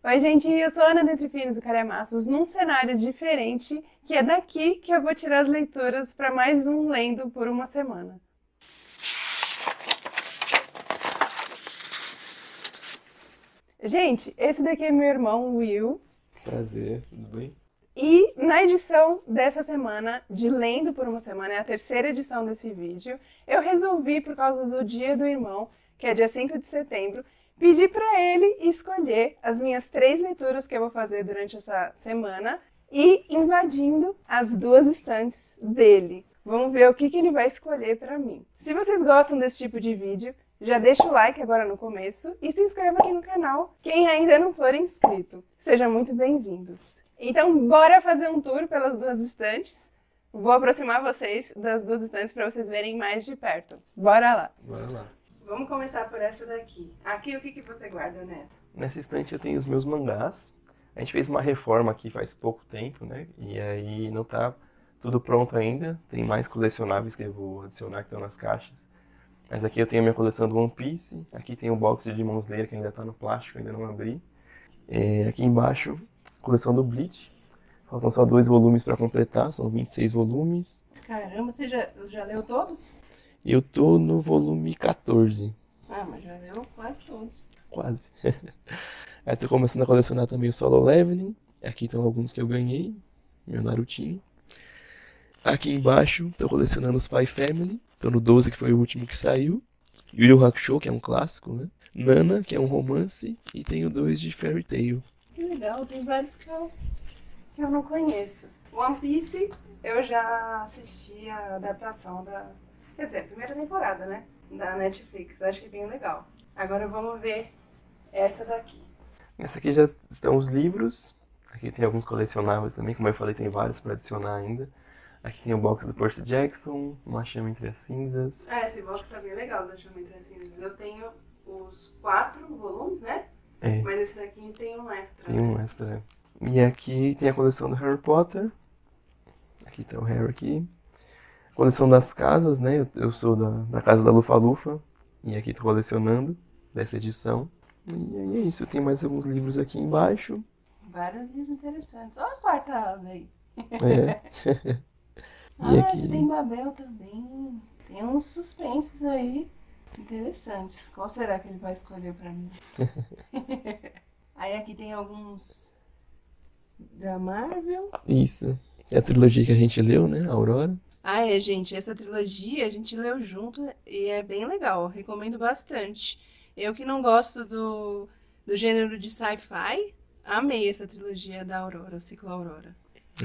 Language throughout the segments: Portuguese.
Oi, gente, eu sou a Ana Dentre Finos e Calhamaços, num cenário diferente, que é daqui que eu vou tirar as leituras para mais um Lendo por uma Semana. Gente, esse daqui é meu irmão, Will, Prazer, tudo bem? e na edição dessa semana, de Lendo por uma Semana, é a terceira edição desse vídeo, eu resolvi, por causa do Dia do Irmão, que é dia 5 de setembro, pedir para ele escolher as minhas 3 leituras que eu vou fazer durante essa semana e invadindo as 2 estantes dele. Vamos ver o que ele vai escolher para mim. Se vocês gostam desse tipo de vídeo, já deixa o like agora no começo e se inscreva aqui no canal, quem ainda não for inscrito. Sejam muito bem-vindos. Então, bora fazer um tour pelas 2 estantes. Vou aproximar vocês das 2 estantes para vocês verem mais de perto. Bora lá! Bora lá. Vamos começar por essa daqui. Aqui, o que você guarda nessa? Nessa estante eu tenho os meus mangás. A gente fez uma reforma aqui faz pouco tempo, né? E aí não tá tudo pronto ainda. Tem mais colecionáveis que eu vou adicionar que estão nas caixas. Mas aqui eu tenho a minha coleção do One Piece. Aqui tem o box de Demon Slayer que ainda tá no plástico, ainda não abri. Aqui embaixo, coleção do Bleach. Faltam só 2 volumes para completar, são 26 volumes. Caramba, você já leu todos? E eu tô no volume 14. Ah, mas já leu quase todos. Quase. Aí tô começando a colecionar também o Solo Leveling. Aqui estão alguns que eu ganhei. Meu Narutinho. Aqui embaixo tô colecionando os Spy Family. Tô no 12, que foi o último que saiu. Yu Yu Hakusho, que é um clássico, né? Nana, que é um romance. E tenho 2 de Fairy Tail. Que legal, tem vários que eu não conheço. One Piece, eu já assisti a adaptação da... Quer dizer, a primeira temporada, né? Da Netflix. Acho que é bem legal. Agora vamos ver essa daqui. Nessa aqui já estão os livros. Aqui tem alguns colecionáveis também. Como eu falei, tem vários para adicionar ainda. Aqui tem o box do Percy Jackson, Uma Chama Entre as Cinzas. Ah, esse box tá bem legal da Chama Entre as Cinzas. Eu tenho os 4 volumes, né? É, Mas esse daqui tem um extra. tem um extra. E aqui tem a coleção do Harry Potter. Aqui tá o Harry aqui. Coleção das casas, né? Eu sou da casa da Lufa-Lufa. E aqui tô colecionando dessa edição. E aí é isso, eu tenho mais alguns livros aqui embaixo. Vários livros interessantes. Olha a quarta asa aí. É. E aqui... você tem Babel também. Tem uns suspensos aí interessantes. Qual será que ele vai escolher pra mim? Aí aqui tem alguns da Marvel. Isso. É a trilogia que a gente leu, né? Aurora. Ah, gente, essa trilogia a gente leu junto e é bem legal. Recomendo bastante. Eu que não gosto do gênero de sci-fi, amei essa trilogia da Aurora, o ciclo Aurora.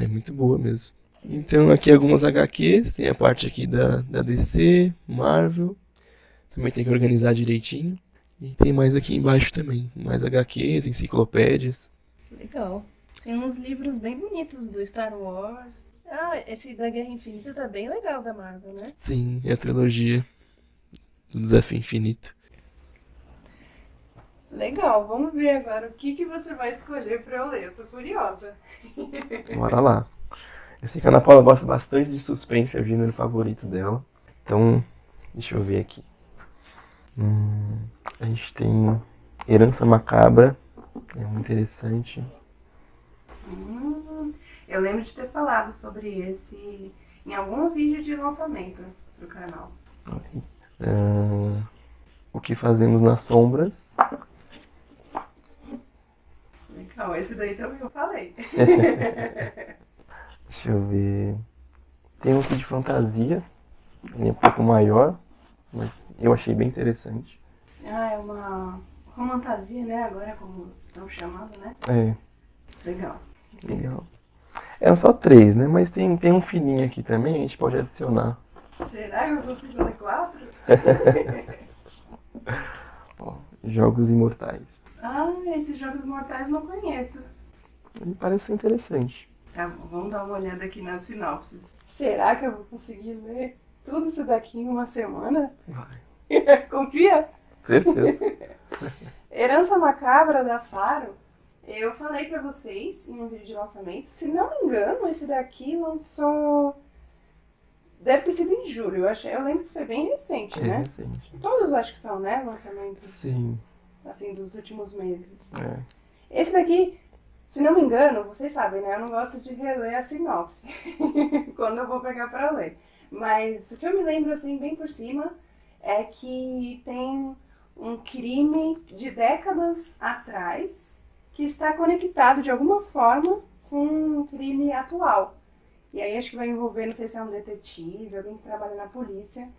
É muito boa mesmo. Então aqui algumas HQs, tem a parte aqui da DC, Marvel. Também tem que organizar direitinho. E tem mais aqui embaixo também, mais HQs, enciclopédias. Legal. Tem uns livros bem bonitos do Star Wars. Ah, esse da Guerra Infinita tá bem legal da Marvel, né? Sim, é a trilogia do Desafio Infinito. Legal, vamos ver agora o que você vai escolher pra eu ler. Eu tô curiosa. Bora lá. Eu sei que a Ana Paula gosta bastante de suspense, é o gênero favorito dela. Então, deixa eu ver aqui. A gente tem Herança Macabra, é muito interessante. Eu lembro de ter falado sobre esse em algum vídeo de lançamento do canal. O que Fazemos nas Sombras. Legal, esse daí também eu falei. Deixa eu ver. Tem um aqui de fantasia, ele é um pouco maior, mas eu achei bem interessante. Ah, é uma romantasia, né? Agora é como estão chamando, né? É, Legal. legal. Eram só 3, né? Mas tem um fininho aqui também, a gente pode adicionar. Será que eu consigo ler 4? Ó, Jogos Imortais. Ah, esses jogos mortais não conheço. Ele parece ser interessante. Tá bom, vamos dar uma olhada aqui nas sinopses. Será que eu vou conseguir ler tudo isso daqui em uma semana? Vai. Confia? Certeza. Herança Macabra da Faro. Eu falei pra vocês em um vídeo de lançamento, se não me engano, esse daqui lançou... Deve ter sido em julho, eu lembro que foi bem recente, É né? recente. Todos acho que são, né, lançamentos, Sim. assim, dos últimos meses. É. Esse daqui, se não me engano, vocês sabem, né? Eu não gosto de reler a sinopse quando eu vou pegar pra ler. Mas o que eu me lembro, assim, bem por cima, é que tem um crime de décadas atrás que está conectado de alguma forma com um crime atual. E aí acho que vai envolver, não sei se é um detetive, alguém que trabalha na polícia,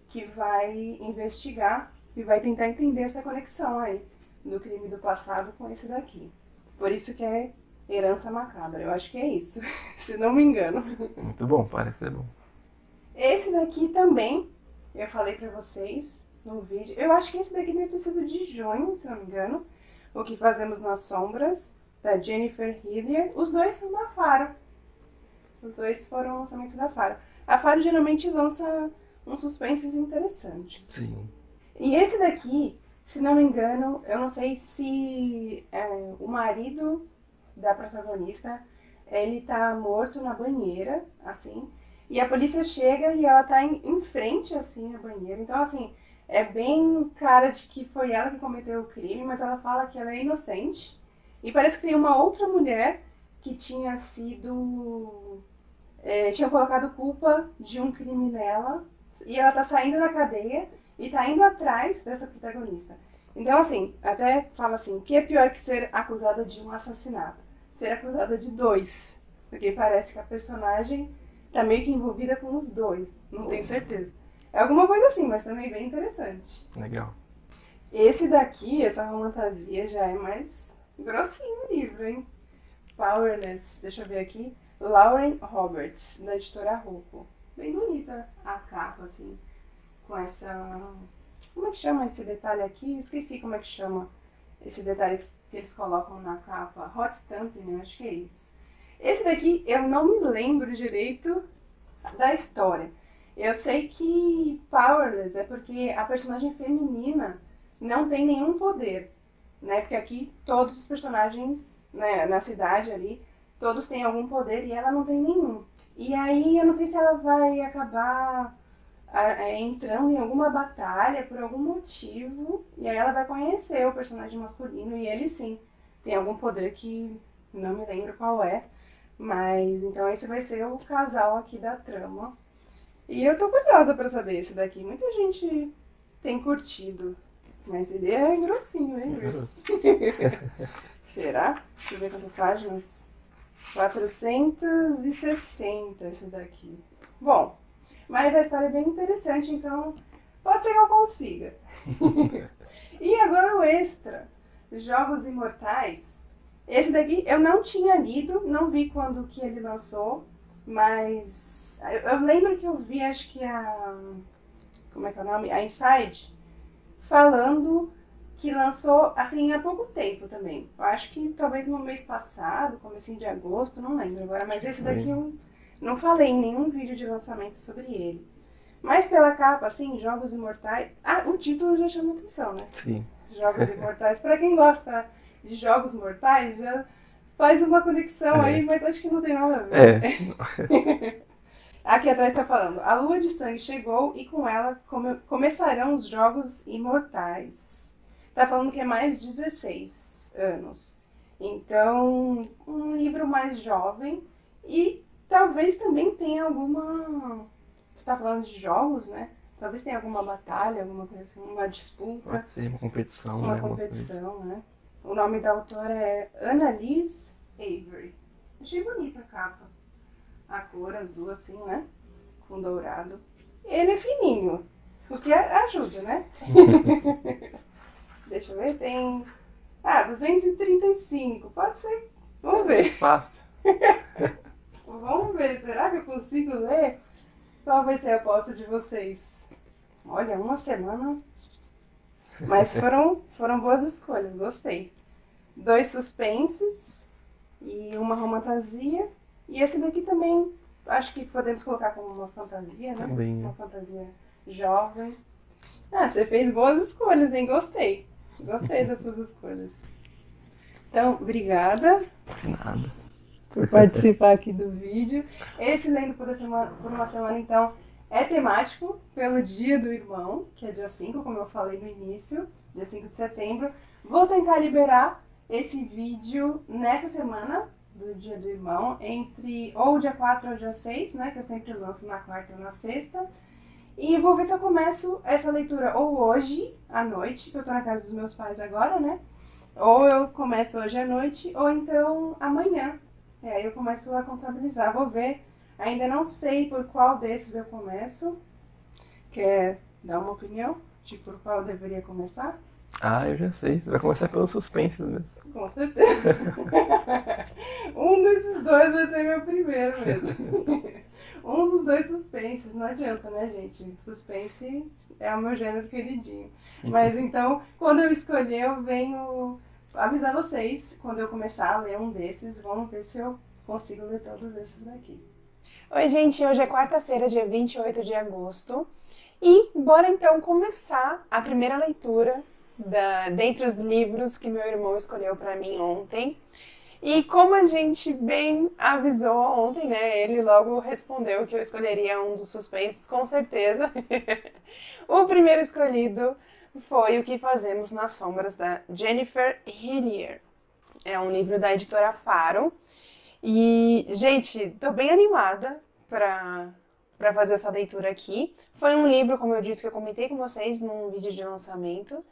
que vai investigar e vai tentar entender essa conexão aí do crime do passado com esse daqui. Por isso que é Herança Macabra. Eu acho que é isso, se não me engano. Muito bom, parece ser bom. Esse daqui também, eu falei pra vocês no vídeo. Eu acho que esse daqui deve ter sido de junho, se não me engano. O que Fazemos nas Sombras, da Jennifer Hillier. Os dois são da Faro. Os dois foram lançamentos da Faro. A Faro geralmente lança uns suspenses interessantes. Sim. E esse daqui, se não me engano, eu não sei se o marido da protagonista, ele tá morto na banheira, assim, e a polícia chega e ela tá em frente, assim, à banheira. Então, assim, é bem cara de que foi ela que cometeu o crime, mas ela fala que ela é inocente. E parece que tem uma outra mulher que tinha sido... tinha colocado culpa de um crime nela, e ela tá saindo da cadeia e tá indo atrás dessa protagonista. Então, assim, até fala assim, o que é pior que ser acusada de um assassinato? Ser acusada de 2. Porque parece que a personagem tá meio que envolvida com os 2. Não tenho certeza. É alguma coisa assim, mas também bem interessante. Legal. Esse daqui, essa romantasia, já é mais grossinho o livro, hein? Powerless, deixa eu ver aqui. Lauren Roberts, da editora Rocco. Bem bonita a capa, assim, com essa... Como é que chama esse detalhe aqui? Esqueci como é que chama esse detalhe que eles colocam na capa. Hot Stamping, né? Acho que é isso. Esse daqui eu não me lembro direito da história. Eu sei que Powerless é porque a personagem feminina não tem nenhum poder, né? Porque aqui todos os personagens, né, na cidade ali, todos têm algum poder e ela não tem nenhum. E aí eu não sei se ela vai acabar entrando em alguma batalha por algum motivo, e aí ela vai conhecer o personagem masculino, e ele sim tem algum poder que não me lembro qual é, mas então esse vai ser o casal aqui da trama. E eu tô curiosa pra saber esse daqui, muita gente tem curtido, mas ele é grossinho, hein? Será? Deixa eu ver quantas páginas. 460 esse daqui. Bom, mas a história é bem interessante, então pode ser que eu consiga. E agora o extra, Jogos Imortais. Esse daqui eu não tinha lido, não vi quando que ele lançou, mas eu lembro que eu vi, acho que como é que é o nome? A Inside, falando que lançou, assim, há pouco tempo também. Eu acho que talvez no mês passado, comecinho de agosto, não lembro agora, mas esse daqui eu não falei em nenhum vídeo de lançamento sobre ele. Mas pela capa, assim, Jogos Imortais... Ah, o título já chama atenção, né? Sim. Jogos Imortais. Pra quem gosta de Jogos Mortais, já faz uma conexão aí, mas acho que não tem nada a ver. Aqui atrás tá falando, a lua de sangue chegou e com ela começarão os Jogos Imortais. Tá falando que é mais 16 anos. Então, um livro mais jovem e talvez também tenha alguma... Tá falando de jogos, né? Talvez tenha alguma batalha, alguma coisa assim, uma disputa. Pode ser uma competição, uma né? competição, né? O nome da autora é Annalise Avery. Achei bonita a capa. A cor azul assim, né? Com dourado. Ele é fininho, o que ajuda, né? Deixa eu ver, tem... 235, pode ser. Vamos ver. Fácil. Vamos ver, será que eu consigo ler? Qual vai ser a aposta de vocês? Olha, uma semana. Mas foram boas escolhas, gostei. 2 suspenses e uma romantasia. E esse daqui também, acho que podemos colocar como uma fantasia, né? Também, né? Uma fantasia jovem. Você fez boas escolhas, hein? Gostei. Gostei das suas escolhas. Então, obrigada. Nada. Por participar aqui do vídeo. Esse Lendo por uma Semana, então, é temático pelo Dia do Irmão, que é dia 5, como eu falei no início, dia 5 de setembro. Vou tentar liberar esse vídeo nessa semana do Dia do Irmão, entre ou dia 4 ou dia 6, né, que eu sempre lanço na quarta ou na sexta. E vou ver se eu começo essa leitura ou hoje à noite, que eu tô na casa dos meus pais agora, né? Ou eu começo hoje à noite, ou então amanhã. Aí eu começo a contabilizar, vou ver. Ainda não sei por qual desses eu começo. Quer dar uma opinião de por qual eu deveria começar? Ah, eu já sei. Você vai começar pelo suspense mesmo. Com certeza. Um desses dois vai ser meu primeiro mesmo. Um dos dois suspenses, não adianta, né, gente? Suspense é o meu gênero queridinho. Mas então, quando eu escolher, eu venho avisar vocês. Quando eu começar a ler um desses, vamos ver se eu consigo ler todos esses daqui. Oi, gente, hoje é quarta-feira, dia 28 de agosto. E bora então começar a primeira leitura dentre os livros que meu irmão escolheu para mim ontem. E como a gente bem avisou ontem, né, ele logo respondeu que eu escolheria um dos suspensos, com certeza. O primeiro escolhido foi O que Fazemos nas Sombras, da Jennifer Hillier. É um livro da editora Faro. E, gente, tô bem animada para fazer essa leitura aqui. Foi um livro, como eu disse, que eu comentei com vocês num vídeo de lançamento,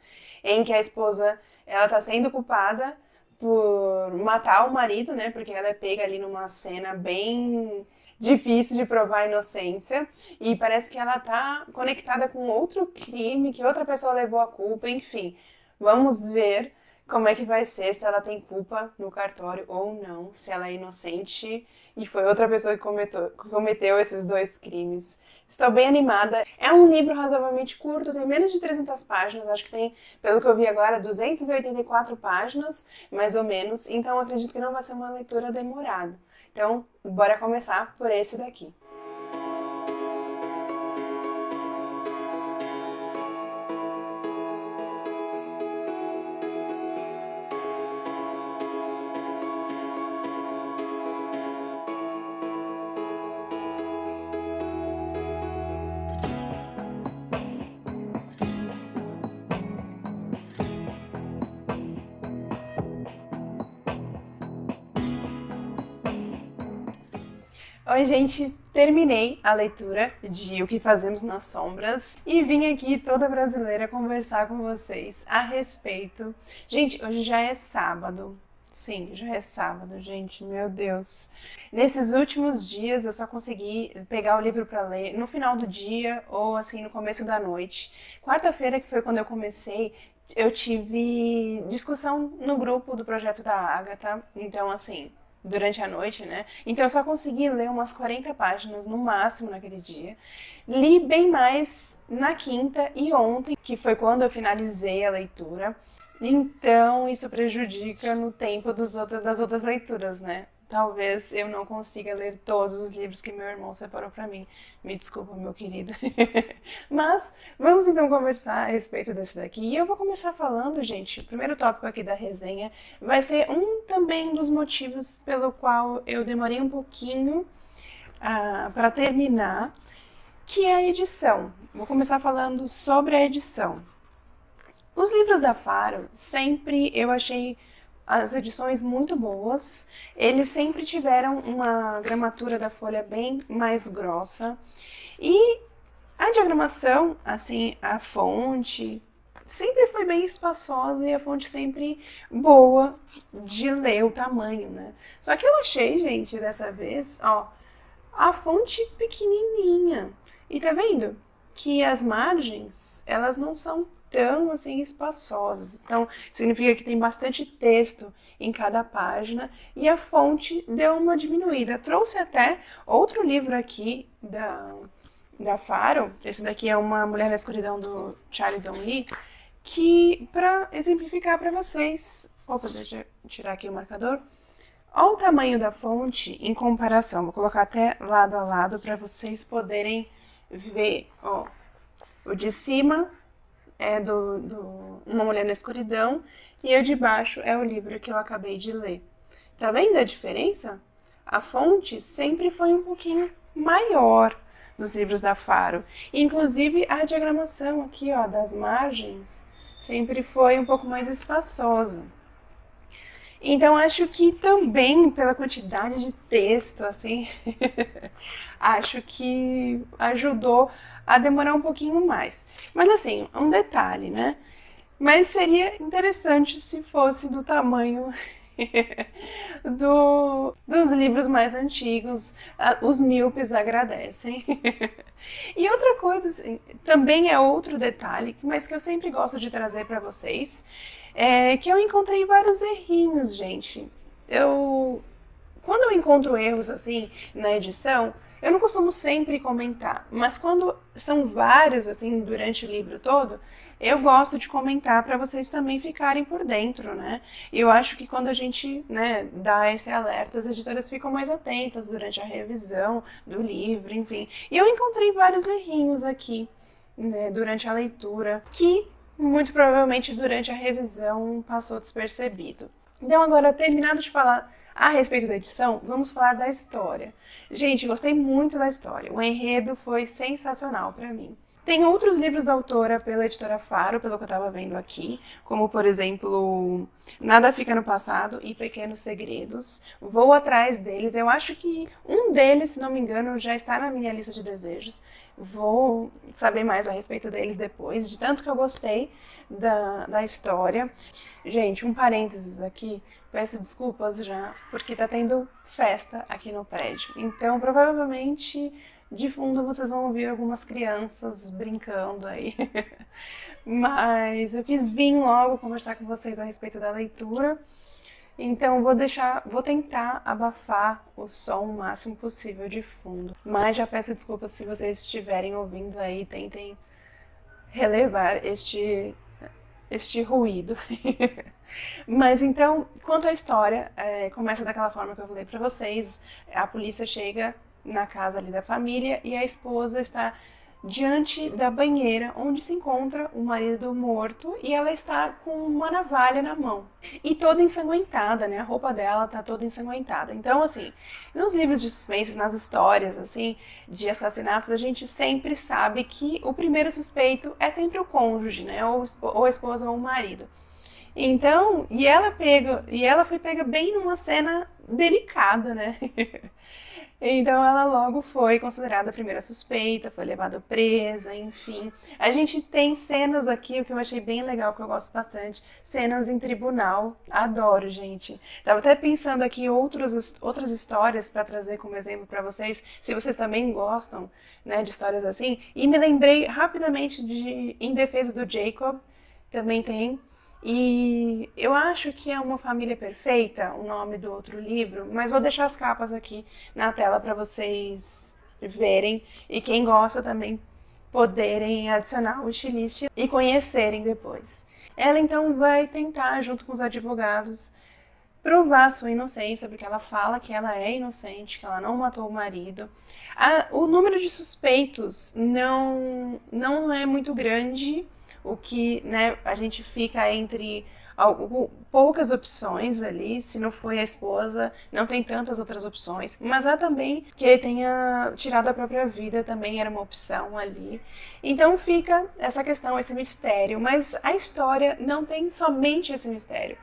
em que a esposa, ela tá sendo culpada por matar o marido, né? Porque ela é pega ali numa cena bem difícil de provar a inocência. E parece que ela tá conectada com outro crime, que outra pessoa levou a culpa, enfim. Vamos ver como é que vai ser, se ela tem culpa no cartório ou não, se ela é inocente e foi outra pessoa que cometeu esses dois crimes. Estou bem animada. É um livro razoavelmente curto, tem menos de 300 páginas, acho que tem, pelo que eu vi agora, 284 páginas, mais ou menos, então acredito que não vai ser uma leitura demorada. Então, bora começar por esse daqui. Oi, gente, terminei a leitura de O que Fazemos nas Sombras e vim aqui toda brasileira conversar com vocês a respeito. Gente, hoje já é sábado. Sim, já é sábado, gente, meu Deus. Nesses últimos dias eu só consegui pegar o livro para ler no final do dia ou assim no começo da noite. Quarta-feira, que foi quando eu comecei, eu tive discussão no grupo do projeto da Agatha, então assim, durante a noite, né? Então eu só consegui ler umas 40 páginas no máximo naquele dia. Li bem mais na quinta e ontem, que foi quando eu finalizei a leitura. Então isso prejudica no tempo das outras leituras, né? Talvez eu não consiga ler todos os livros que meu irmão separou para mim. Me desculpa, meu querido. Mas vamos então conversar a respeito desse daqui. E eu vou começar falando, gente, o primeiro tópico aqui da resenha vai ser também dos motivos pelo qual eu demorei um pouquinho para terminar, que é a edição. Vou começar falando sobre a edição. Os livros da Faro, sempre eu achei as edições muito boas. Eles sempre tiveram uma gramatura da folha bem mais grossa. E a diagramação, assim, a fonte sempre foi bem espaçosa e a fonte sempre boa de ler, o tamanho, né? Só que eu achei, gente, dessa vez, ó, a fonte pequenininha. E tá vendo que as margens, elas não são tão assim espaçosas. Então, significa que tem bastante texto em cada página e a fonte deu uma diminuída. Trouxe até outro livro aqui da Faro. Esse daqui é Uma Mulher na Escuridão, do Charlie Donnelly, que, para exemplificar para vocês... Opa, deixa eu tirar aqui o marcador. Olha o tamanho da fonte em comparação. Vou colocar até lado a lado para vocês poderem ver. Ó, o de cima é Uma Mulher na Escuridão e o de baixo é o livro que eu acabei de ler. Tá vendo a diferença? A fonte sempre foi um pouquinho maior nos livros da Faro. Inclusive a diagramação aqui, ó, das margens sempre foi um pouco mais espaçosa. Então acho que também pela quantidade de texto, assim, acho que ajudou a demorar um pouquinho mais. Mas assim, um detalhe, né? Mas seria interessante se fosse do tamanho dos livros mais antigos. Os míopes agradecem. E outra coisa, assim, também é outro detalhe, mas que eu sempre gosto de trazer para vocês, é que eu encontrei vários errinhos, gente. Quando eu encontro erros assim na edição, eu não costumo sempre comentar, mas quando são vários assim durante o livro todo, eu gosto de comentar para vocês também ficarem por dentro, né? E eu acho que quando a gente, né, dá esse alerta, as editoras ficam mais atentas durante a revisão do livro, enfim. E eu encontrei vários errinhos aqui, né, durante a leitura, que muito provavelmente durante a revisão passou despercebido. Então agora, terminado de falar a respeito da edição, vamos falar da história. Gente, gostei muito da história. O enredo foi sensacional para mim. Tem outros livros da autora pela editora Faro, pelo que eu estava vendo aqui, como, por exemplo, Nada Fica no Passado e Pequenos Segredos. Vou atrás deles. Eu acho que um deles, se não me engano, já está na minha lista de desejos. Vou saber mais a respeito deles depois, de tanto que eu gostei da história. Gente, um parênteses aqui. Peço desculpas já, porque tá tendo festa aqui no prédio. Então, provavelmente, de fundo vocês vão ouvir algumas crianças brincando aí. Mas eu quis vir logo conversar com vocês a respeito da leitura. Então, vou tentar abafar o som o máximo possível de fundo. Mas já peço desculpas se vocês estiverem ouvindo aí, tentem relevar este ruído. Mas então, quanto à história, começa daquela forma que eu falei pra vocês. A polícia chega na casa ali da família e a esposa está diante da banheira onde se encontra o marido morto e ela está com uma navalha na mão. E toda ensanguentada, né? A roupa dela tá toda ensanguentada. Então, assim, nos livros de suspense, nas histórias, assim, de assassinatos, a gente sempre sabe que o primeiro suspeito é sempre o cônjuge, né? Ou a esposa ou o marido. Então, e ela foi pega bem numa cena delicada, né? Então ela logo foi considerada a primeira suspeita, foi levada presa, enfim. A gente tem cenas aqui, o que eu achei bem legal, que eu gosto bastante, cenas em tribunal. Adoro, gente. Tava até pensando aqui outras histórias para trazer como exemplo para vocês, se vocês também gostam, né, de histórias assim. E me lembrei rapidamente de Em Defesa do Jacob, também tem. E eu acho que é Uma Família Perfeita, o nome do outro livro, mas vou deixar as capas aqui na tela para vocês verem e quem gosta também poderem adicionar o wishlist e conhecerem depois. Ela então vai tentar, junto com os advogados, provar sua inocência, porque ela fala que ela é inocente, que ela não matou o marido. O número de suspeitos não é muito grande, o que, né, a gente fica entre poucas opções ali. Se não foi a esposa, não tem tantas outras opções, mas há também que ele tenha tirado a própria vida, também era uma opção ali. Então fica essa questão, esse mistério, mas a história não tem somente esse mistério.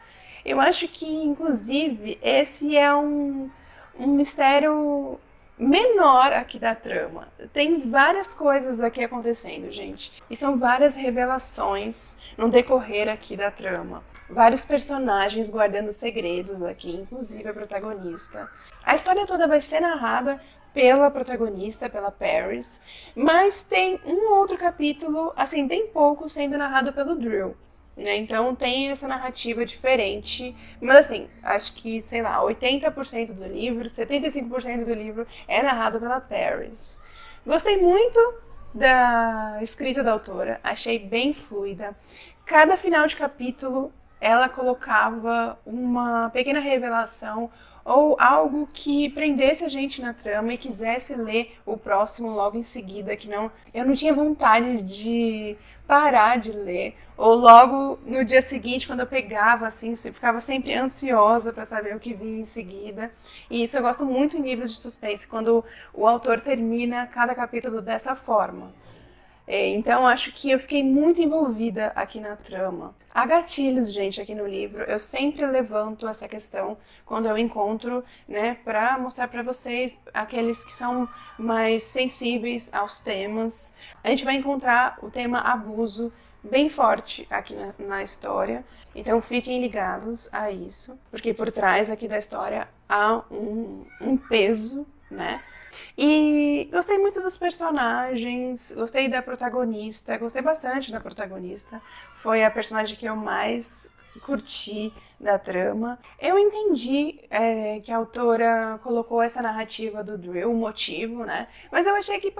Eu acho que, inclusive, esse é um mistério menor aqui da trama. Tem várias coisas aqui acontecendo, gente. E são várias revelações no decorrer aqui da trama. Vários personagens guardando segredos aqui, inclusive a protagonista. A história toda vai ser narrada pela protagonista, pela Paris, mas tem um outro capítulo, assim, bem pouco, sendo narrado pelo Drew. Então tem essa narrativa diferente, mas assim, acho que, sei lá, 80% do livro, 75% do livro é narrado pela Paris. Gostei muito da escrita da autora, achei bem fluida. Cada final de capítulo ela colocava uma pequena revelação ou algo que prendesse a gente na trama e quisesse ler o próximo logo em seguida, que eu não tinha vontade de parar de ler, ou logo no dia seguinte, quando eu pegava, assim, eu ficava sempre ansiosa para saber o que vinha em seguida. E isso eu gosto muito em livros de suspense, quando o autor termina cada capítulo dessa forma. Então, acho que eu fiquei muito envolvida aqui na trama. Há gatilhos, gente, aqui no livro. Eu sempre levanto essa questão quando eu encontro, né, para mostrar para vocês, aqueles que são mais sensíveis aos temas. A gente vai encontrar o tema abuso bem forte aqui na história. Então, fiquem ligados a isso, porque por trás aqui da história há um peso, né? E gostei muito dos personagens, gostei da protagonista, gostei bastante da protagonista. Foi a personagem que eu mais curti da trama. Eu entendi que a autora colocou essa narrativa do Drill, o motivo, né? Mas eu achei que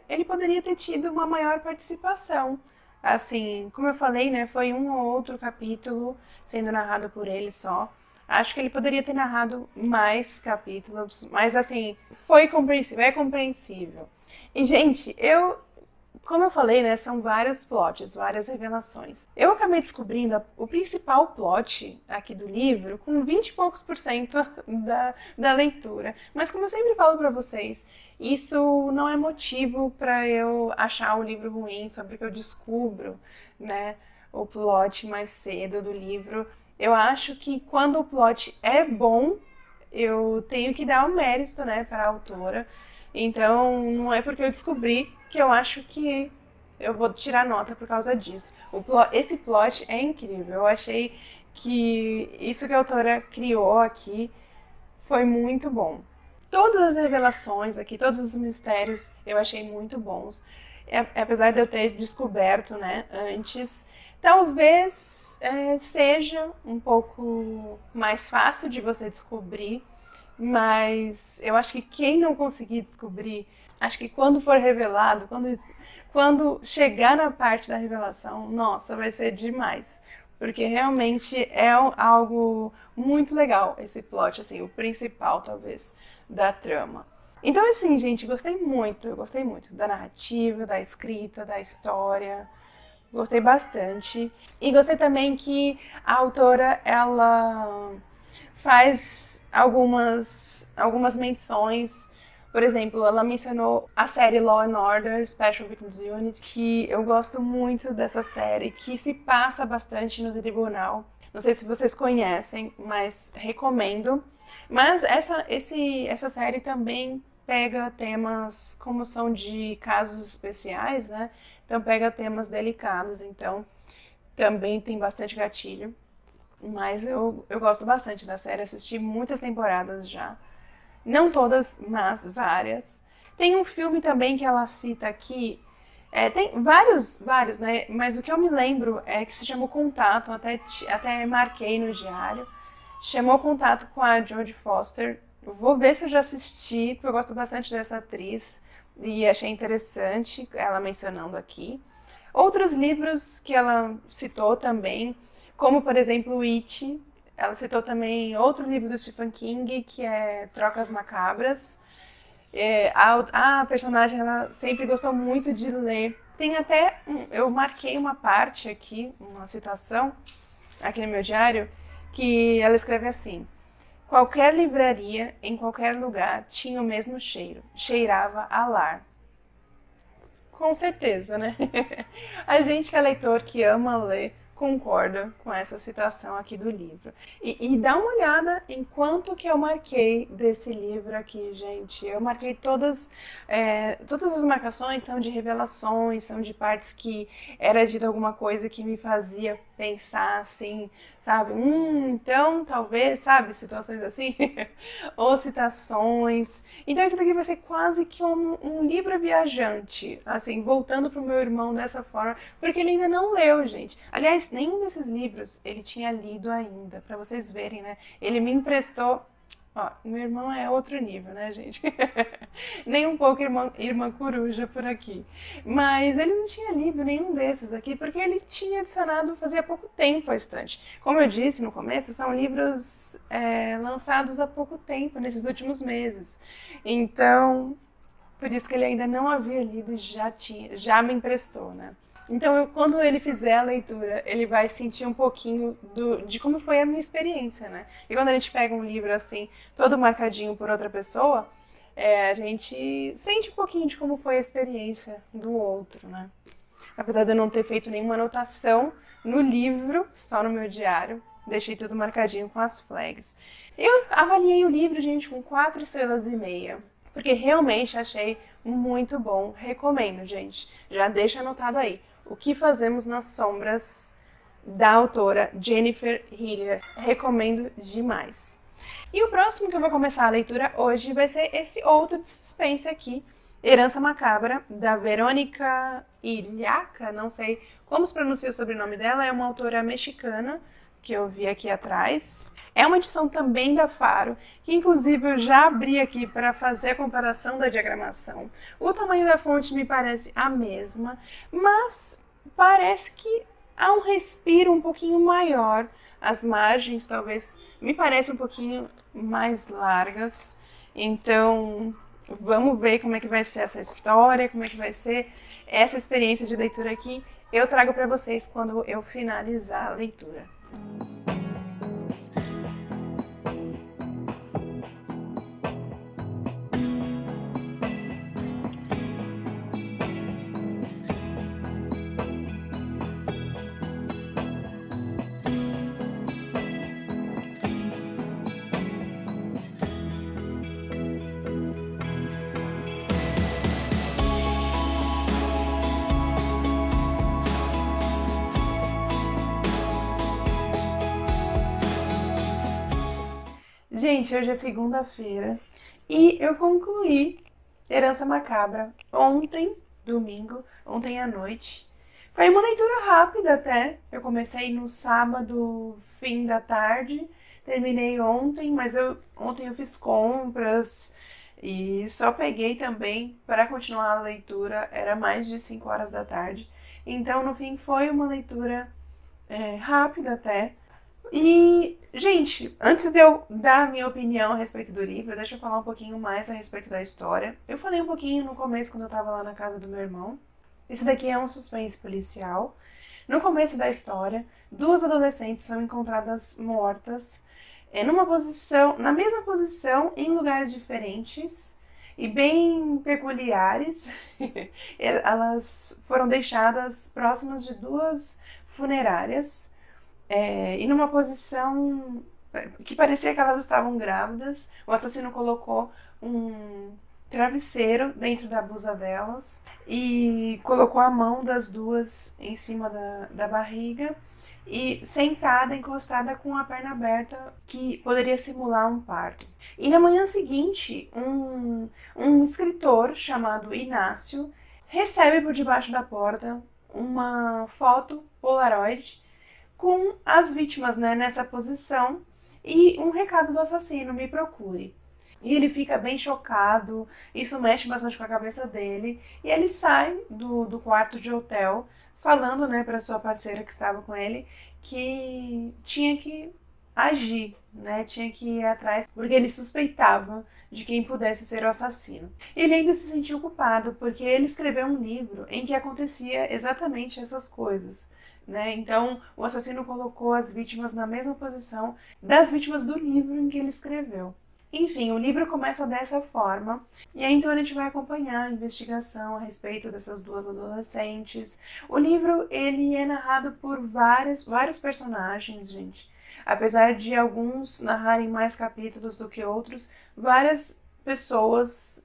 ele poderia ter tido uma maior participação. Assim, como eu falei, né? Foi um ou outro capítulo sendo narrado por ele só. Acho que ele poderia ter narrado mais capítulos, mas assim, foi compreensível, é compreensível. E, gente, como eu falei, né, são vários plots, várias revelações. Eu acabei descobrindo o principal plot aqui do livro com 20 e poucos por cento da leitura. Mas como eu sempre falo pra vocês, isso não é motivo pra eu achar o livro ruim, só porque eu descubro, né, o plot mais cedo do livro. Eu acho que quando o plot é bom, eu tenho que dar o mérito, né, para a autora. Então, não é porque eu descobri que eu acho que eu vou tirar nota por causa disso. Esse plot é incrível. Eu achei que isso que a autora criou aqui foi muito bom. Todas as revelações aqui, todos os mistérios, eu achei muito bons. Apesar de eu ter descoberto, né, antes, talvez seja um pouco mais fácil de você descobrir, mas eu acho que quem não conseguir descobrir, acho que quando for revelado, quando chegar na parte da revelação, nossa, vai ser demais. Porque realmente é algo muito legal esse plot, assim, o principal, talvez, da trama. Então, assim, gente, eu gostei muito da narrativa, da escrita, da história. Gostei bastante. E gostei também que a autora, ela faz algumas menções. Por exemplo, ela mencionou a série Law and Order Special Victims Unit, que eu gosto muito dessa série, que se passa bastante no tribunal. Não sei se vocês conhecem, mas recomendo. Mas essa série também pega temas como são de casos especiais, né? Então pega temas delicados, então também tem bastante gatilho. Mas eu gosto bastante da série, assisti muitas temporadas já. Não todas, mas várias. Tem um filme também que ela cita aqui, tem vários, né? Mas o que eu me lembro é que se chamou Contato, até marquei no diário. Chamou Contato com a Jodie Foster. Eu vou ver se eu já assisti, porque eu gosto bastante dessa atriz e achei interessante ela mencionando aqui. Outros livros que ela citou também, como por exemplo It. Ela citou também outro livro do Stephen King, que é Trocas Macabras. A personagem, ela sempre gostou muito de ler. Tem até, eu marquei uma parte aqui, uma citação, aqui no meu diário, que ela escreve assim: qualquer livraria, em qualquer lugar, tinha o mesmo cheiro. Cheirava a lar. Com certeza, né? A gente que é leitor, que ama ler, concorda com essa citação aqui do livro. E dá uma olhada em quanto que eu marquei desse livro aqui, gente. Eu marquei todas as marcações são de revelações, são de partes que era dito alguma coisa que me fazia pensar assim, sabe? Então, talvez, sabe? Situações assim. Ou citações. Então, isso daqui vai ser quase que um livro viajante, assim, voltando pro meu irmão dessa forma, porque ele ainda não leu, gente. Aliás, nenhum desses livros ele tinha lido ainda, pra vocês verem, né? Ele me emprestou. Ó, meu irmão é outro nível, né, gente? Nem um pouco irmã coruja por aqui. Mas ele não tinha lido nenhum desses aqui, porque ele tinha adicionado fazia pouco tempo a estante. Como eu disse no começo, são livros lançados há pouco tempo, nesses últimos meses. Então, por isso que ele ainda não havia lido e já me emprestou, né? Então, quando ele fizer a leitura, ele vai sentir um pouquinho de como foi a minha experiência, né? E quando a gente pega um livro assim, todo marcadinho por outra pessoa, a gente sente um pouquinho de como foi a experiência do outro, né? Apesar de eu não ter feito nenhuma anotação no livro, só no meu diário, deixei tudo marcadinho com as flags. Eu avaliei o livro, gente, com 4 estrelas e meia, porque realmente achei muito bom. Recomendo, gente. Já deixa anotado aí. O que Fazemos nas Sombras, da autora Jennifer Hillier. Recomendo demais. E o próximo que eu vou começar a leitura hoje vai ser esse outro de suspense aqui, Herança Macabra, da Verônica Ilhaca, não sei como se pronuncia o sobrenome dela, é uma autora mexicana, que eu vi aqui atrás. É uma edição também da Faro, que inclusive eu já abri aqui para fazer a comparação da diagramação. O tamanho da fonte me parece a mesma, mas parece que há um respiro um pouquinho maior. As margens talvez me parecem um pouquinho mais largas. Então, vamos ver como é que vai ser essa história, como é que vai ser essa experiência de leitura aqui. Eu trago para vocês quando eu finalizar a leitura. Gente, hoje é segunda-feira e eu concluí Herança Macabra ontem, domingo, ontem à noite. Foi uma leitura rápida até. Eu comecei no sábado, fim da tarde, terminei ontem, mas ontem eu fiz compras e só peguei também para continuar a leitura, era mais de 5 horas da tarde. Então, no fim, foi uma leitura rápida até. E, gente, antes de eu dar a minha opinião a respeito do livro, deixa eu falar um pouquinho mais a respeito da história. Eu falei um pouquinho no começo, quando eu tava lá na casa do meu irmão. Esse daqui é um suspense policial. No começo da história, 2 adolescentes são encontradas mortas na mesma posição, em lugares diferentes e bem peculiares. Elas foram deixadas próximas de 2 funerárias. E numa posição que parecia que elas estavam grávidas. O assassino colocou um travesseiro dentro da blusa delas e colocou a mão das 2 em cima da barriga e sentada, encostada com a perna aberta, que poderia simular um parto. E na manhã seguinte, um escritor chamado Inácio recebe por debaixo da porta uma foto Polaroid com as vítimas, né, nessa posição, e um recado do assassino: me procure. E ele fica bem chocado, isso mexe bastante com a cabeça dele, e ele sai do quarto de hotel, falando, né, para sua parceira que estava com ele, que tinha que agir, né, tinha que ir atrás, porque ele suspeitava de quem pudesse ser o assassino. Ele ainda se sentiu culpado, porque ele escreveu um livro em que acontecia exatamente essas coisas. Né? Então, o assassino colocou as vítimas na mesma posição das vítimas do livro em que ele escreveu. Enfim, o livro começa dessa forma, e aí então a gente vai acompanhar a investigação a respeito dessas 2 adolescentes. O livro, ele é narrado por vários personagens, gente. Apesar de alguns narrarem mais capítulos do que outros, várias pessoas,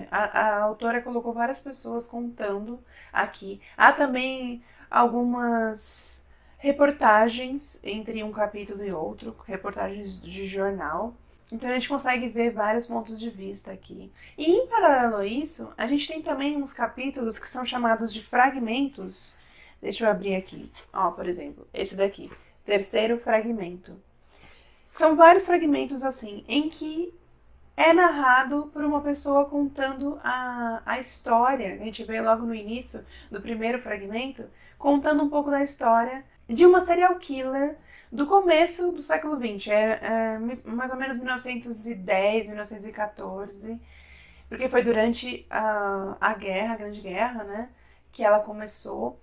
a autora colocou várias pessoas contando aqui. Há também algumas reportagens entre um capítulo e outro, reportagens de jornal. Então a gente consegue ver vários pontos de vista aqui. E em paralelo a isso, a gente tem também uns capítulos que são chamados de fragmentos. Deixa eu abrir aqui. Ó, por exemplo, esse daqui, 3º fragmento. São vários fragmentos assim, em que é narrado por uma pessoa contando a história. A gente vê logo no início do 1º fragmento, contando um pouco da história de uma serial killer do começo do século XX, mais ou menos 1910, 1914, porque foi durante a Grande Guerra, né, que ela começou.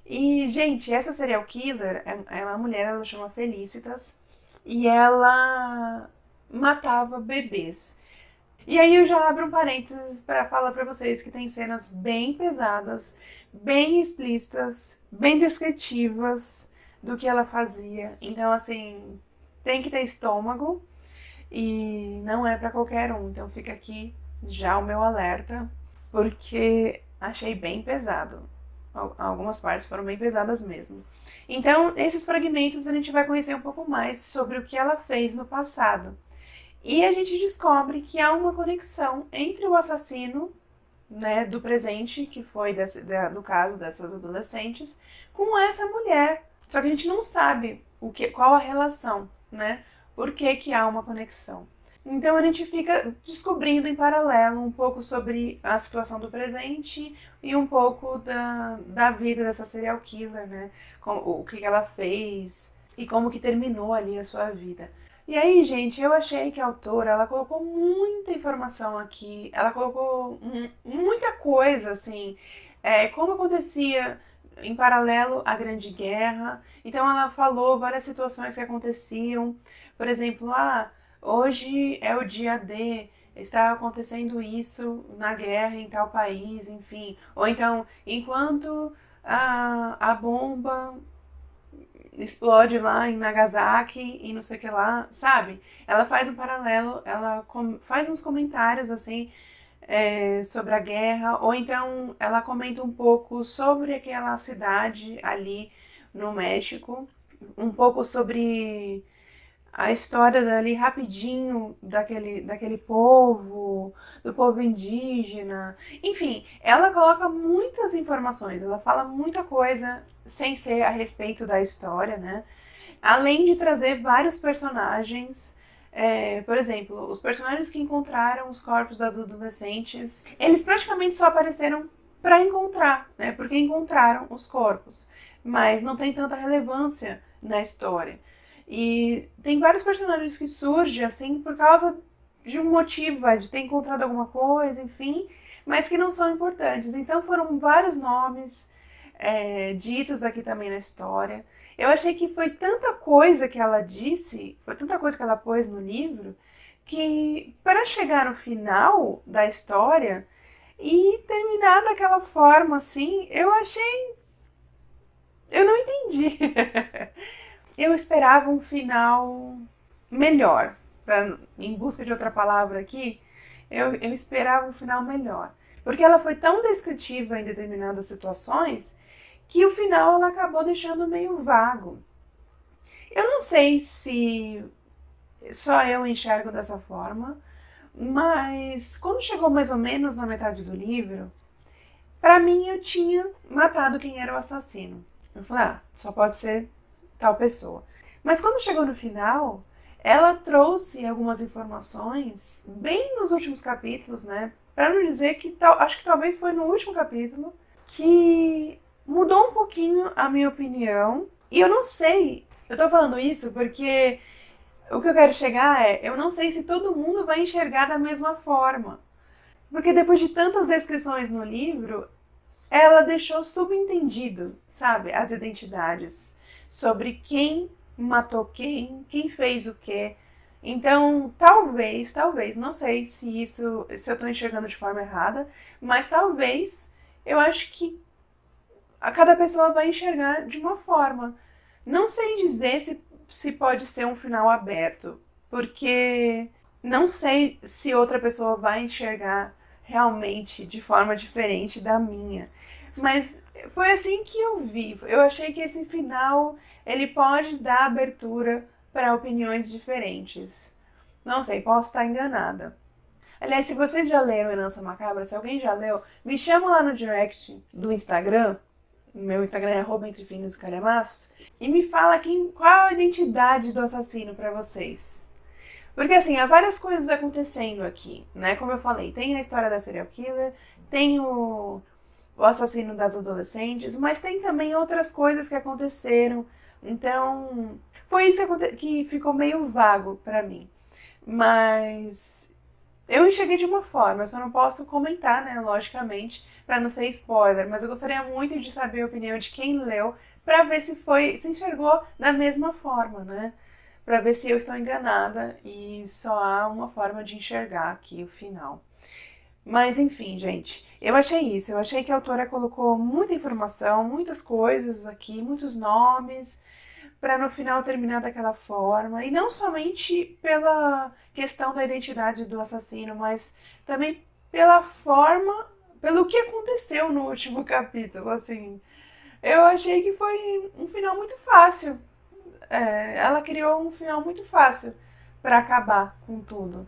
E, gente, essa serial killer é uma mulher, ela chama Felicitas, e ela matava bebês. E aí eu já abro um parênteses para falar para vocês que tem cenas bem pesadas, bem explícitas, bem descritivas do que ela fazia. Então, assim, tem que ter estômago e não é para qualquer um. Então fica aqui já o meu alerta, porque achei bem pesado. Algumas partes foram bem pesadas mesmo. Então, esses fragmentos a gente vai conhecer um pouco mais sobre o que ela fez no passado. E a gente descobre que há uma conexão entre o assassino, né, do presente, que foi do caso dessas adolescentes, com essa mulher. Só que a gente não sabe qual a relação, né? Por que há uma conexão. Então a gente fica descobrindo em paralelo um pouco sobre a situação do presente e um pouco da vida dessa serial killer, né? O que ela fez e como que terminou ali a sua vida. E aí, gente, eu achei que a autora, ela colocou muita informação aqui, ela colocou muita coisa, assim, como acontecia em paralelo à Grande Guerra. Então ela falou várias situações que aconteciam, por exemplo, hoje é o dia D, está acontecendo isso na guerra em tal país, enfim. Ou então, enquanto a bomba explode lá em Nagasaki e não sei o que lá, sabe? Ela faz um paralelo, ela faz uns comentários assim sobre a guerra, ou então ela comenta um pouco sobre aquela cidade ali no México, um pouco sobre a história dali rapidinho daquele povo, do povo indígena. Enfim, ela coloca muitas informações, ela fala muita coisa sem ser a respeito da história, né? Além de trazer vários personagens. Por exemplo, os personagens que encontraram os corpos das adolescentes, eles praticamente só apareceram para encontrar, né? Porque encontraram os corpos, mas não tem tanta relevância na história. E tem vários personagens que surgem assim por causa de um motivo, de ter encontrado alguma coisa, enfim, mas que não são importantes. Então foram vários nomes ditos aqui também na história. Eu achei que foi tanta coisa que ela disse, foi tanta coisa que ela pôs no livro, que para chegar no final da história e terminar daquela forma assim, eu não entendi. Eu esperava um final melhor. Em busca de outra palavra aqui, eu esperava um final melhor. Porque ela foi tão descritiva em determinadas situações que o final ela acabou deixando meio vago. Eu não sei se só eu enxergo dessa forma, mas quando chegou mais ou menos na metade do livro, para mim eu tinha matado quem era o assassino. Eu falei, só pode ser tal pessoa. Mas quando chegou no final, ela trouxe algumas informações, bem nos últimos capítulos, né? Para não dizer que, acho que talvez foi no último capítulo, que mudou um pouquinho a minha opinião. E eu não sei, eu tô falando isso porque o que eu quero chegar eu não sei se todo mundo vai enxergar da mesma forma. Porque depois de tantas descrições no livro, ela deixou subentendido, sabe, as identidades sobre quem matou quem fez o quê. Então, talvez, não sei se eu estou enxergando de forma errada, mas talvez eu acho que a cada pessoa vai enxergar de uma forma. Não sei dizer se pode ser um final aberto, porque não sei se outra pessoa vai enxergar realmente de forma diferente da minha. Mas foi assim que eu vi. Eu achei que esse final ele pode dar abertura para opiniões diferentes. Não sei, posso estar enganada. Aliás, se vocês já leram Herança Macabra, se alguém já leu, me chama lá no direct do Instagram. Meu Instagram é @entrefinos_calhamaços, e me fala qual a identidade do assassino para vocês. Porque assim, há várias coisas acontecendo aqui, né? Como eu falei, tem a história da serial killer, tem o assassino das adolescentes, mas tem também outras coisas que aconteceram. Então, foi isso que ficou meio vago para mim. Mas eu enxerguei de uma forma, eu só não posso comentar, né, logicamente, para não ser spoiler, mas eu gostaria muito de saber a opinião de quem leu, para ver se enxergou da mesma forma, né? para ver se eu estou enganada e só há uma forma de enxergar aqui o final. Mas enfim, gente, eu achei isso. Eu achei que a autora colocou muita informação, muitas coisas aqui, muitos nomes, para no final terminar daquela forma. E não somente pela questão da identidade do assassino, mas também pela forma, pelo que aconteceu no último capítulo, assim. Eu achei que foi um final muito fácil. Ela criou um final muito fácil para acabar com tudo.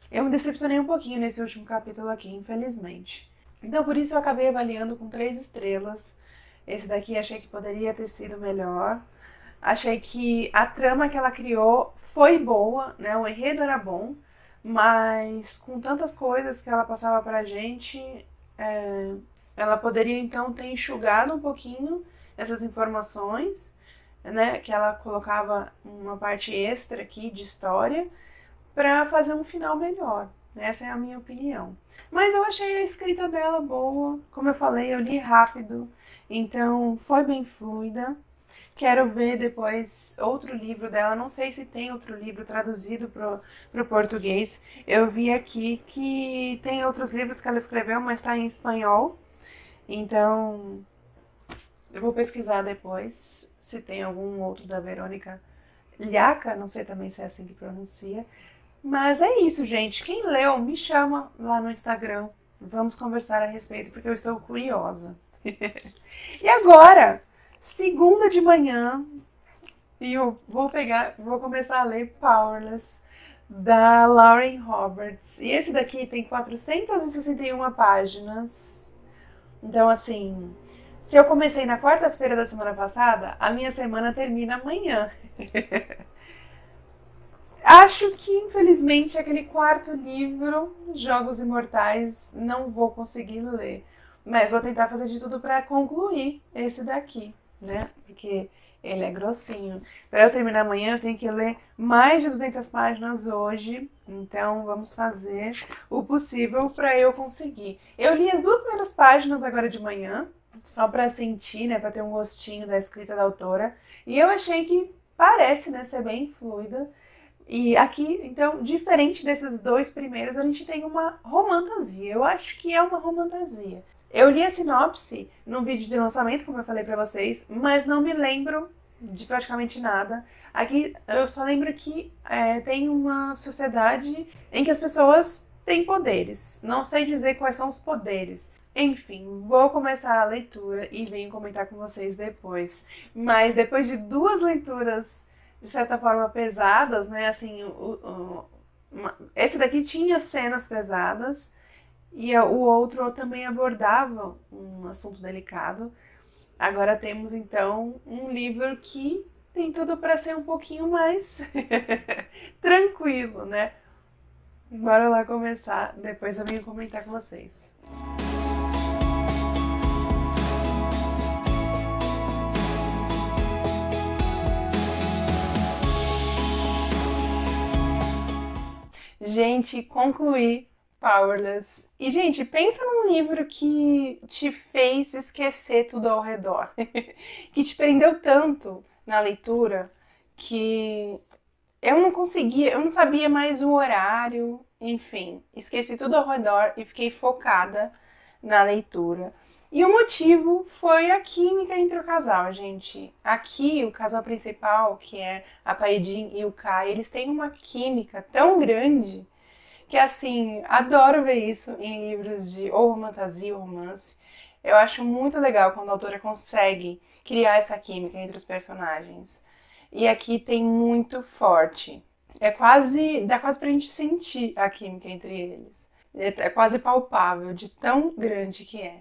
Eu me decepcionei um pouquinho nesse último capítulo aqui, infelizmente. Então, por isso eu acabei avaliando com 3 estrelas. Esse daqui achei que poderia ter sido melhor. Achei que a trama que ela criou foi boa, né? O enredo era bom, mas com tantas coisas que ela passava pra gente, ela poderia então ter enxugado um pouquinho essas informações, né? Que ela colocava uma parte extra aqui de história para fazer um final melhor. Essa é a minha opinião. Mas eu achei a escrita dela boa. Como eu falei, eu li rápido, então foi bem fluida. Quero ver depois outro livro dela. Não sei se tem outro livro traduzido pro português. Eu vi aqui que tem outros livros que ela escreveu, mas está em espanhol. Então, eu vou pesquisar depois se tem algum outro da Verônica Llacca. Não sei também se é assim que pronuncia. Mas é isso, gente. Quem leu, me chama lá no Instagram. Vamos conversar a respeito, porque eu estou curiosa. E agora, segunda de manhã, e eu vou começar a ler Powerless, da Lauren Roberts. E esse daqui tem 461 páginas. Então, assim, se eu comecei na quarta-feira da semana passada, a minha semana termina amanhã. Acho que, infelizmente, aquele quarto livro, Jogos Imortais, não vou conseguir ler. Mas vou tentar fazer de tudo para concluir esse daqui, né? Porque ele é grossinho. Para eu terminar amanhã, eu tenho que ler mais de 200 páginas hoje. Então, vamos fazer o possível para eu conseguir. Eu li as 2 primeiras páginas agora de manhã, só para sentir, né? Para ter um gostinho da escrita da autora. E eu achei que parece, né, ser bem fluida. E aqui, então, diferente desses 2 primeiros, a gente tem uma romantasia. Eu acho que é uma romantasia. Eu li a sinopse no vídeo de lançamento, como eu falei pra vocês, mas não me lembro de praticamente nada. Aqui eu só lembro que tem uma sociedade em que as pessoas têm poderes. Não sei dizer quais são os poderes. Enfim, vou começar a leitura e venho comentar com vocês depois. Mas depois de 2 leituras de certa forma pesadas, né? Assim, esse daqui tinha cenas pesadas e o outro também abordava um assunto delicado. Agora temos então um livro que tem tudo para ser um pouquinho mais tranquilo, né? Bora lá começar, depois eu venho comentar com vocês. Gente, concluí Powerless. E, gente, pensa num livro que te fez esquecer tudo ao redor. Que te prendeu tanto na leitura que eu não sabia mais o horário. Enfim, esqueci tudo ao redor e fiquei focada na leitura. E o motivo foi a química entre o casal, gente. Aqui, o casal principal, que é a Paedin e o Kai, eles têm uma química tão grande que, assim, adoro ver isso em livros de ou fantasia ou romance. Eu acho muito legal quando a autora consegue criar essa química entre os personagens. E aqui tem muito forte. Dá quase pra gente sentir a química entre eles. É quase palpável de tão grande que é.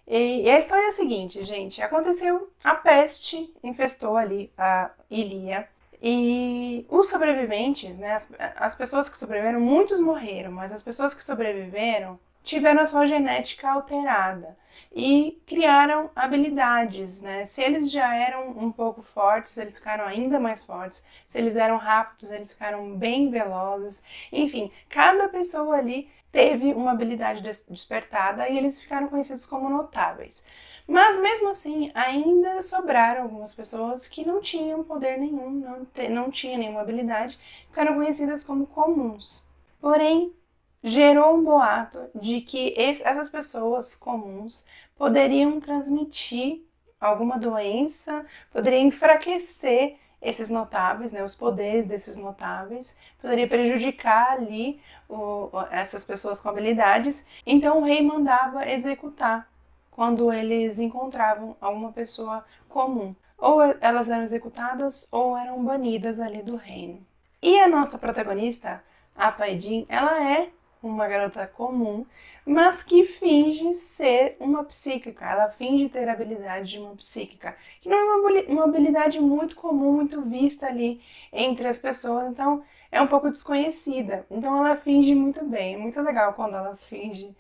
E a história é a seguinte, gente. Aconteceu, a peste infestou ali a Ilia. E os sobreviventes, né, as pessoas que sobreviveram, muitos morreram, mas as pessoas que sobreviveram tiveram a sua genética alterada e criaram habilidades, né? Se eles já eram um pouco fortes, eles ficaram ainda mais fortes. Se eles eram rápidos, eles ficaram bem velozes. Enfim, cada pessoa ali teve uma habilidade despertada e eles ficaram conhecidos como notáveis. Mas mesmo assim, ainda sobraram algumas pessoas que não tinham poder nenhum, não tinham nenhuma habilidade, ficaram conhecidas como comuns. Porém, gerou um boato de que essas pessoas comuns poderiam transmitir alguma doença, poderiam enfraquecer esses notáveis, né, os poderes desses notáveis, poderia prejudicar ali essas pessoas com habilidades. Então o rei mandava executar quando eles encontravam alguma pessoa comum. Ou elas eram executadas ou eram banidas ali do reino. E a nossa protagonista, a Paidin, ela é uma garota comum, mas que finge ser uma psíquica. Ela finge ter a habilidade de uma psíquica, que não é uma habilidade muito comum, muito vista ali entre as pessoas, então é um pouco desconhecida. Então ela finge muito bem. É muito legal quando ela finge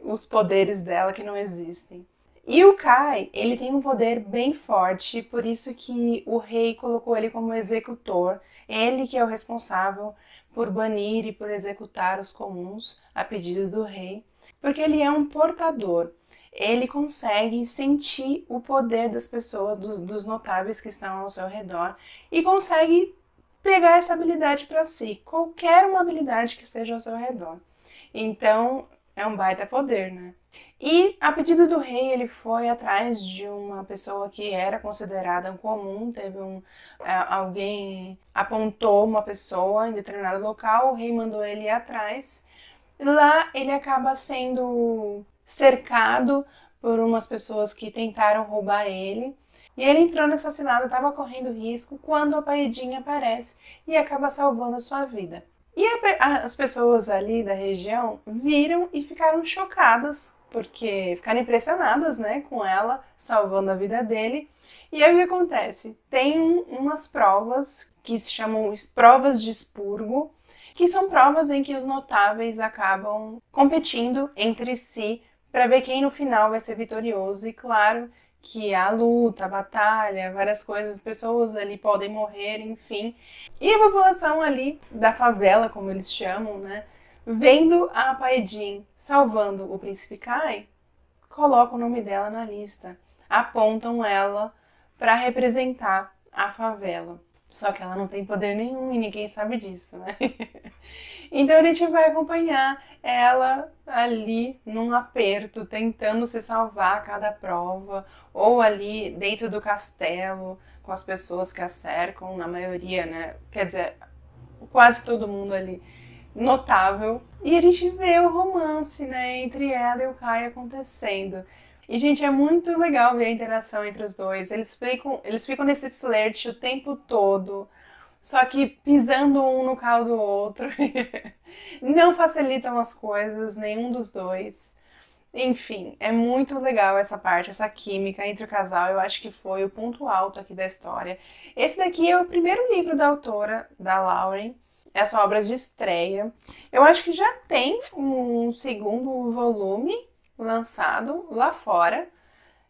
os poderes dela que não existem. E o Kai, ele tem um poder bem forte, por isso que o rei colocou ele como executor, ele que é o responsável por banir e por executar os comuns a pedido do rei, porque ele é um portador. Ele consegue sentir o poder das pessoas, dos notáveis que estão ao seu redor e consegue pegar essa habilidade para si, qualquer uma habilidade que esteja ao seu redor. Então, é um baita poder, né? E, a pedido do rei, ele foi atrás de uma pessoa que era considerada um comum, alguém apontou uma pessoa em determinado local, o rei mandou ele ir atrás. Lá ele acaba sendo cercado por umas pessoas que tentaram roubar ele. E ele entrou nessa cilada, estava correndo risco, quando a Paidinha aparece e acaba salvando a sua vida. E as pessoas ali da região viram e ficaram chocadas, porque ficaram impressionadas, né, com ela salvando a vida dele. E aí o que acontece? Tem umas provas que se chamam provas de expurgo, que são provas em que os notáveis acabam competindo entre si para ver quem no final vai ser vitorioso. E claro que há luta, a batalha, várias coisas, pessoas ali podem morrer, enfim. E a população ali da favela, como eles chamam, né, vendo a Paidin salvando o príncipe Kai, colocam o nome dela na lista, apontam ela para representar a favela. Só que ela não tem poder nenhum e ninguém sabe disso, né? Então a gente vai acompanhar ela ali num aperto, tentando se salvar a cada prova, ou ali dentro do castelo, com as pessoas que a cercam, na maioria, né? Quer dizer, quase todo mundo ali notável. E a gente vê o romance, né, entre ela e o Kai acontecendo. E, gente, é muito legal ver a interação entre os dois. Eles ficam nesse flerte o tempo todo, só que pisando um no calo do outro. Não facilitam as coisas, nenhum dos dois. Enfim, é muito legal essa parte, essa química entre o casal. Eu acho que foi o ponto alto aqui da história. Esse daqui é o primeiro livro da autora, da Lauren. É a sua obra de estreia. Eu acho que já tem um segundo volume lançado lá fora.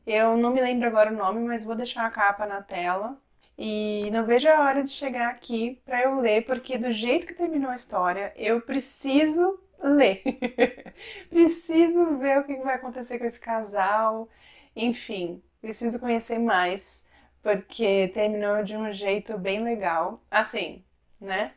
Eu não me lembro agora o nome, mas vou deixar a capa na tela. E não vejo a hora de chegar aqui para eu ler, porque do jeito que terminou a história, eu preciso ler. Preciso ver o que vai acontecer com esse casal. Enfim, preciso conhecer mais, porque terminou de um jeito bem legal. Assim, né?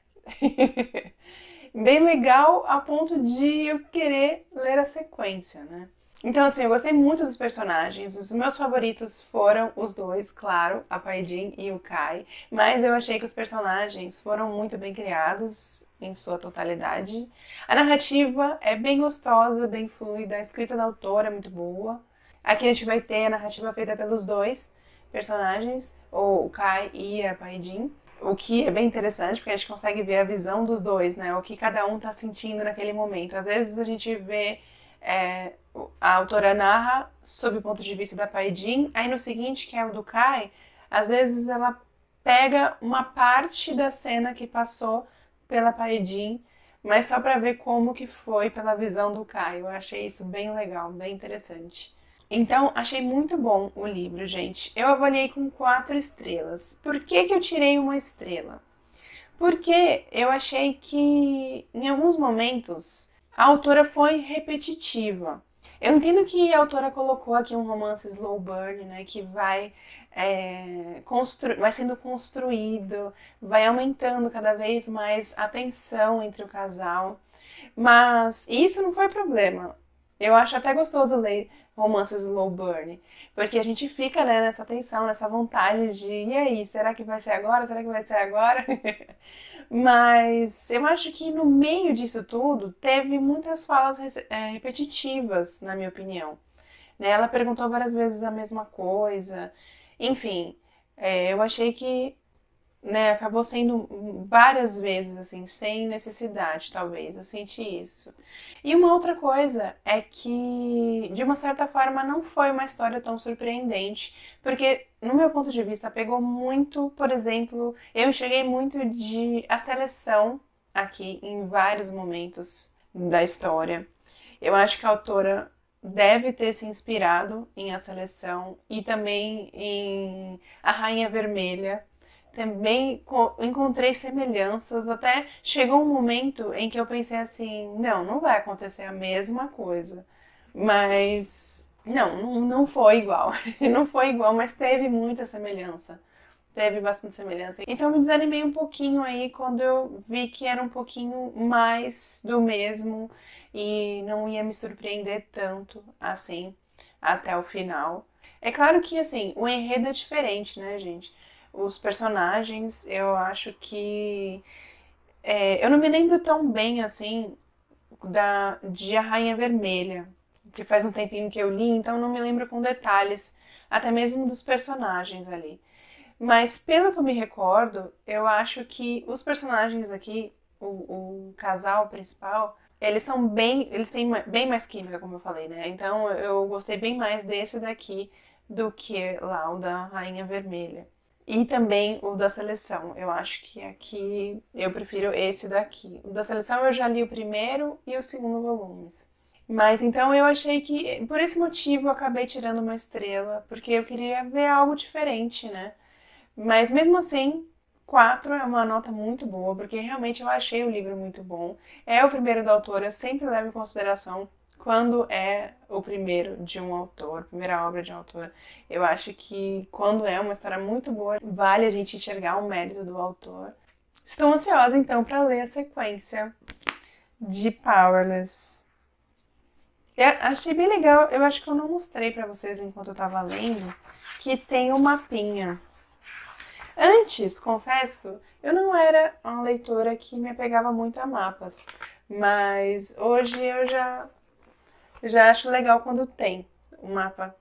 Bem legal a ponto de eu querer ler a sequência, né? Então, assim, eu gostei muito dos personagens. Os meus favoritos foram os dois, claro, a Paidin e o Kai. Mas eu achei que os personagens foram muito bem criados em sua totalidade. A narrativa é bem gostosa, bem fluida. A escrita da autora é muito boa. Aqui a gente vai ter a narrativa feita pelos dois personagens, o Kai e a Paidin. O que é bem interessante, porque a gente consegue ver a visão dos dois, né? O que cada um tá sentindo naquele momento. Às vezes a gente vê... a autora narra sob o ponto de vista da Paidin, aí no seguinte, que é o do Kai, às vezes ela pega uma parte da cena que passou pela Paidin mas só para ver como que foi pela visão do Caio. Eu achei isso bem legal, bem interessante. Então, achei muito bom o livro, gente. Eu avaliei com 4 estrelas. Por que que eu tirei uma estrela? Porque eu achei que, em alguns momentos, a autora foi repetitiva. Eu entendo que a autora colocou aqui um romance slow burn, né, que vai sendo construído, vai aumentando cada vez mais a tensão entre o casal, mas isso não foi problema. Eu acho até gostoso ler romances slow burn, porque a gente fica, né, nessa tensão, nessa vontade de, e aí, será que vai ser agora? Será que vai ser agora? Mas eu acho que no meio disso tudo teve muitas falas repetitivas, na minha opinião. Né? Ela perguntou várias vezes a mesma coisa. Enfim, eu achei que, né, acabou sendo várias vezes, assim, sem necessidade, talvez. Eu senti isso. E uma outra coisa é que, de uma certa forma, não foi uma história tão surpreendente, porque, no meu ponto de vista, pegou muito, por exemplo, eu enxerguei muito de a seleção aqui em vários momentos da história. Eu acho que a autora deve ter se inspirado em A Seleção e também em A Rainha Vermelha. Também encontrei semelhanças, até chegou um momento em que eu pensei assim, não vai acontecer a mesma coisa, mas não foi igual, não foi igual, mas teve muita semelhança, teve bastante semelhança. Então eu me desanimei um pouquinho aí quando eu vi que era um pouquinho mais do mesmo e não ia me surpreender tanto assim até o final. É claro que assim, o enredo é diferente, né, gente? Os personagens, eu acho que... eu não me lembro tão bem, assim, de A Rainha Vermelha, porque faz um tempinho que eu li, então não me lembro com detalhes, até mesmo dos personagens ali. Mas, pelo que eu me recordo, eu acho que os personagens aqui, o casal principal, eles têm bem mais química, como eu falei, né? Então, eu gostei bem mais desse daqui do que lá o da Rainha Vermelha. E também o da Seleção. Eu acho que aqui eu prefiro esse daqui. O da Seleção eu já li o primeiro e o segundo volumes. Mas então eu achei que, por esse motivo, eu acabei tirando uma estrela, porque eu queria ver algo diferente, né? Mas mesmo assim, 4 é uma nota muito boa, porque realmente eu achei o livro muito bom. É o primeiro da autora, eu sempre levo em consideração quando é o primeiro de um autor, primeira obra de um autor. Eu acho que quando é uma história muito boa, vale a gente enxergar o mérito do autor. Estou ansiosa então para ler a sequência de Powerless. Eu achei bem legal, eu acho que eu não mostrei para vocês enquanto eu estava lendo, que tem um mapinha. Antes, confesso, eu não era uma leitora que me apegava muito a mapas, mas hoje eu já acho legal quando tem o mapa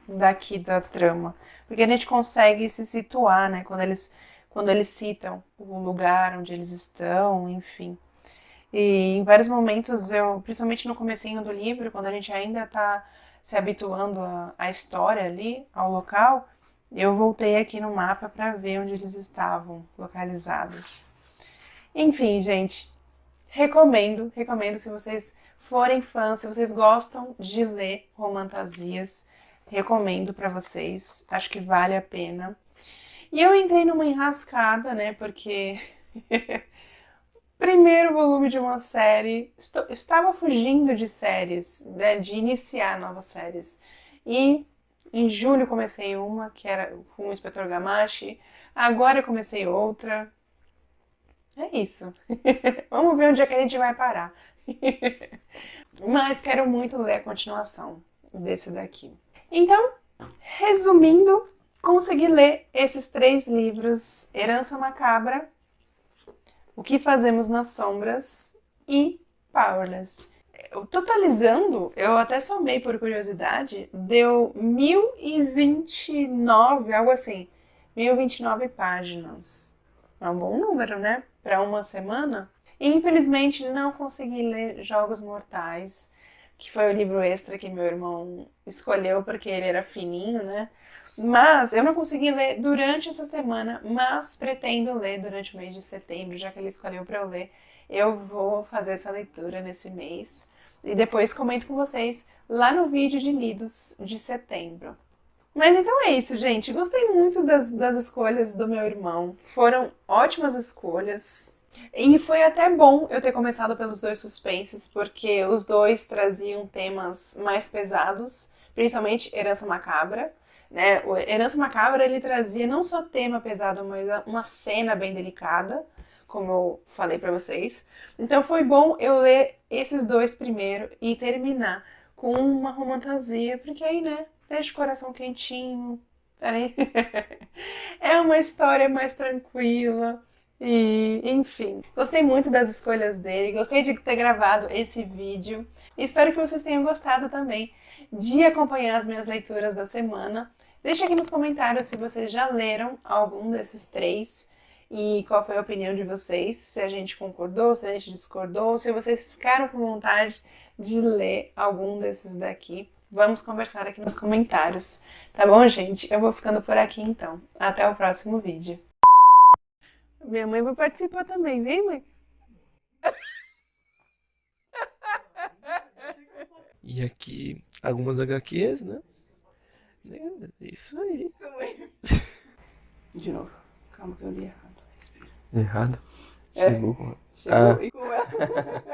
daqui da trama, porque a gente consegue se situar, né, quando eles citam o lugar onde eles estão, enfim. E em vários momentos, principalmente no comecinho do livro, quando a gente ainda está se habituando à história ali, ao local, eu voltei aqui no mapa para ver onde eles estavam localizados. Enfim, gente, recomendo se vocês forem fãs, se vocês gostam de ler romantasias, recomendo para vocês, acho que vale a pena. E eu entrei numa enrascada, né, porque primeiro volume de uma série, estava fugindo de séries, né, de iniciar novas séries. E em julho comecei uma, que era com o Inspetor Gamache, agora eu comecei outra. É isso. Vamos ver onde é que a gente vai parar. Mas quero muito ler a continuação desse daqui. Então, resumindo, consegui ler esses 3 livros: Herança Macabra, O que Fazemos nas Sombras e Powerless. Totalizando, eu até somei por curiosidade, deu 1029, algo assim, 1029 páginas. É um bom número, né? Para uma semana. E infelizmente não consegui ler Jogos Mortais, que foi o livro extra que meu irmão escolheu porque ele era fininho, né? Mas eu não consegui ler durante essa semana, mas pretendo ler durante o mês de setembro, já que ele escolheu para eu ler Eu vou fazer essa leitura nesse mês e depois comento com vocês lá no vídeo de lidos de setembro. Mas então é isso, gente. Gostei muito das escolhas do meu irmão. Foram ótimas escolhas. E foi até bom eu ter começado pelos dois suspenses, porque os dois traziam temas mais pesados, principalmente Herança Macabra. Né? O Herança Macabra ele trazia não só tema pesado, mas uma cena bem delicada, como eu falei pra vocês. Então foi bom eu ler esses dois primeiro e terminar com uma romantasia, porque aí, né, deixa o coração quentinho. Peraí. É uma história mais tranquila. E, enfim, gostei muito das escolhas dele, gostei de ter gravado esse vídeo. E espero que vocês tenham gostado também de acompanhar as minhas leituras da semana. Deixe aqui nos comentários se vocês já leram algum desses três e qual foi a opinião de vocês, se a gente concordou, se a gente discordou, se vocês ficaram com vontade de ler algum desses daqui. Vamos conversar aqui nos comentários, tá bom, gente? Eu vou ficando por aqui então. Até o próximo vídeo. Minha mãe vai participar também, vem, mãe? E aqui, algumas HQs, né? Isso aí. De novo. Calma que eu li errado. Respira. Errado? É. Chegou com... Chegou e com ela.